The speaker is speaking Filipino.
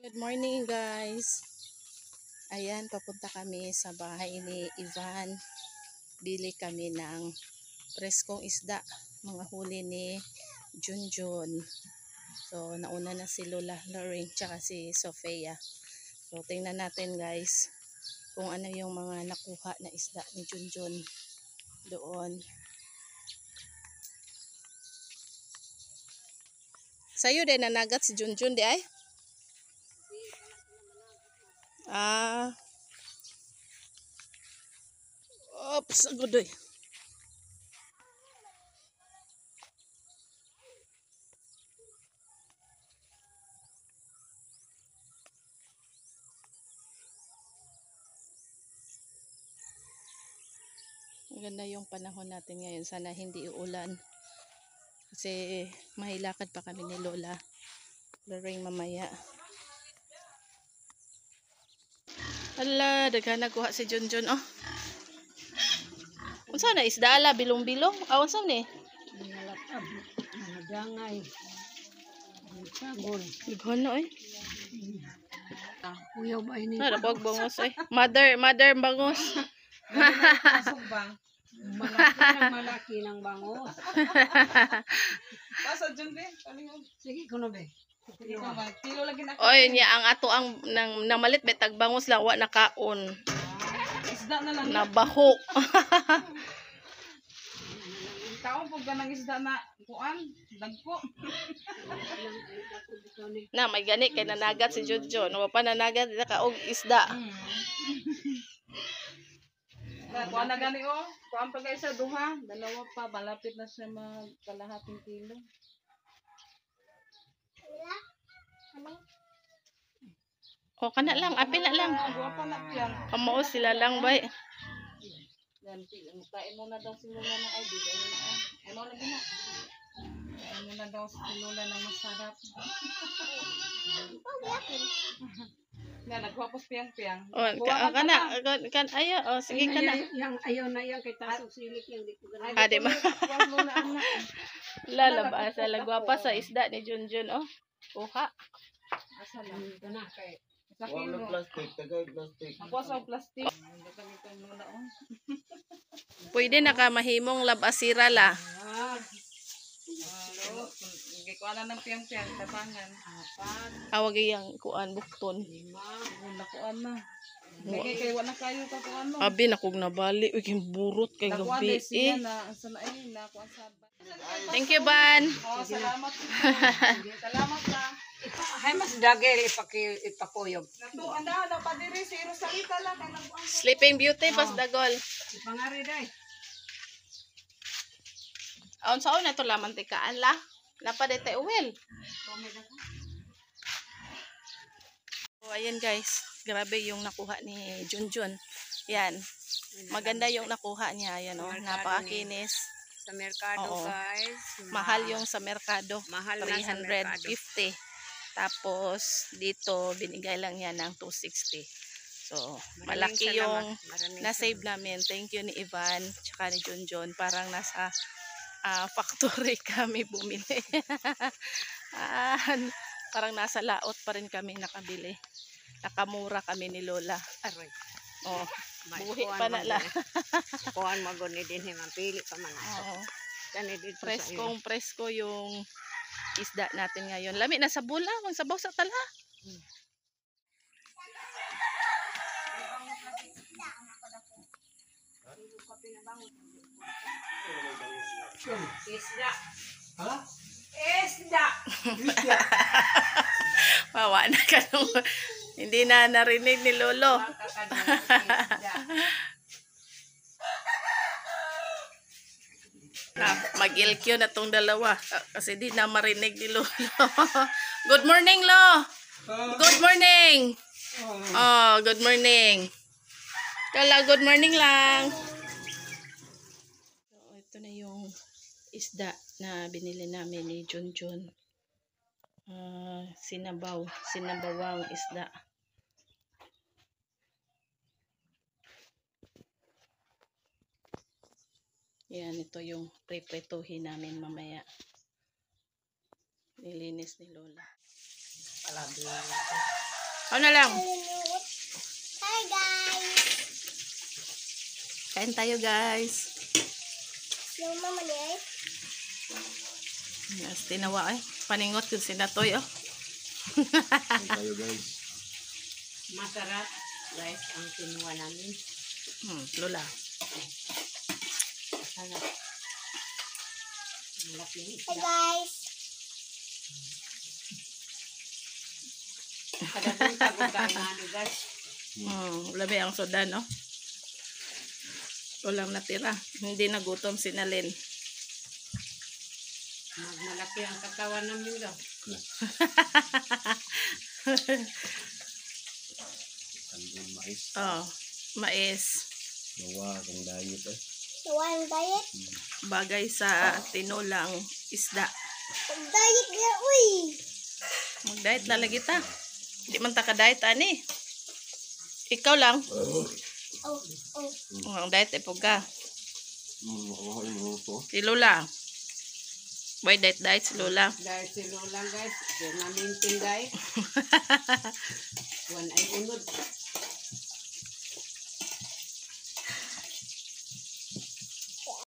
Good morning guys. Ayan, papunta kami sa bahay ni Ivan. Bili kami ng preskong isda. Mga huli ni Junjun. So, nauna na si Lola Lorraine tsaka si Sofia. So, tingnan natin guys kung ano yung mga nakuha na isda ni Junjun doon. Sa'yo din nanagat si Junjun di ay? Oops, agoy. Maganda yung panahon natin ngayon. Sana hindi uulan. Kasi mahilakad pa kami ni Lola Lorraine mamaya. Hala, daghan nakuha si Junjun oh. Unsa na isda ala bilong-bilong? Unsa ni? Nalatab, nadangay. Sagol. Daghan na eh. Uyaw ba ini? Nara pag bangos eh. Mother bangos. Malaki ng bangos. Pasod dyan, be. Sige, kuno be. Kilo lagi na. Oy, niya ang ato ang nang malit betag bangos lang wa nakaon. Isda na lang. Nabaho. Taon po ganang isda na kuan. Dagko. Na may gani kay nanagat si Junjun. Wa pa nanagat nakaog isda. Kuan na gani o. Kuan pa guys sa duha. Dalawa pa. Malapit na siya magkalahating kilo. O kana lang, apil na lang. Guwapa na piyang. Kamao sila lang bay. Yan, kain mo na daw si Lola ng ID. Ano lagi na? Kain mo na daw si Lola ng masarap. Nga, nagwapos piyang-piyang. O kana kan ayo o sige kana. Yang ayaw na yan kay tasok silik yang di ko ganun. Ade ma. Kuan mo na anak. Lalaba sa lagwapa sa isda ni Junjun oh. Kuha. Asa lang. Ito na kay. Sa kilo. Plastic, tagay plastic. Ako sa plastic. Dagan ito muna on. Pwede na ka mahimong labasira la. Hello. Hindi ko alam ng piyang-piyang. Tabangan. Apat. Awag yang kuan bukton. Lima. Nakuan na. Lagi kay wala kayo ka kuan no. Abi na kog nabali uy burot kay Nakuan gabi din siya eh. na asa na eh nakuan sa. Thank you Ban. Oh, salamat. Salamat sa. Hay mas dagel ipakuyog. Nato anda na pa diri si Rosalita lang kay nagkuan. Sleeping Beauty pas dagol. Pangari day. Aun saon na to la mantikaan la. Napa dete uwel. So ayan guys, grabe yung nakuha ni Junjun. Yan. Maganda yung nakuha niya, ayan oh, napakakinis. Sa merkado Oo. guys. Mahal yung sa merkado. Mahal na sa merkado. 350. Tapos dito binigay lang yan ng 260. So malaki yung na-save namin. Thank you ni Ivan tsaka ni Junjun. Parang nasa factory kami bumili. Parang nasa laot pa rin kami nakabili. Nakamura kami ni Lola. Aray. Oh, buhi pa na la. Kuan magoni din himang pili pa man. Oo. Kani dito sa Presko yung isda natin ngayon. Lami na sa bula, magsabaw sa tala. isda. Ha? Isda. Wawa na ka nung, hindi na narinig ni Lolo. Mag-ilkyo na tong dalawa. Kasi di na marinig ni Lolo. Good morning, Lo! Good morning! Oh, good morning. Kala, good morning lang. So, ito na yung isda na binili namin ni Junjun. Sinabawang isda. Yan, ito yung prepretuhin namin mamaya. Nilinis ni Lola. Palabi. Ako na lang. Hi guys! Kain tayo guys. Yung mama niya Yes, tinawa eh. Paningot yung sinatoy oh. Kain tayo guys. Masarap, guys, ang kinuha namin. Lola. Masarap. Malaking Hi isda. guys! Kadagong tagong kainado, guys. Labi ang soda no. Walang natira. Hindi nagutom si Nalin. Malaki ang katawan namin daw. Kandun mais. Oh, mais. Nawa kang diet eh. Nawang diet? Bagay sa tinulang isda. Diet nga, uy! Mag-diet na lagi ta. Hindi man ta ka-diet ani. Ikaw lang. Oh, oh. Ang diet ipog ka. Makawain mo ito. Si Lola. Boy, diet si Lola. Guys, si Lola, guys. Permanente, guys. One ay unod.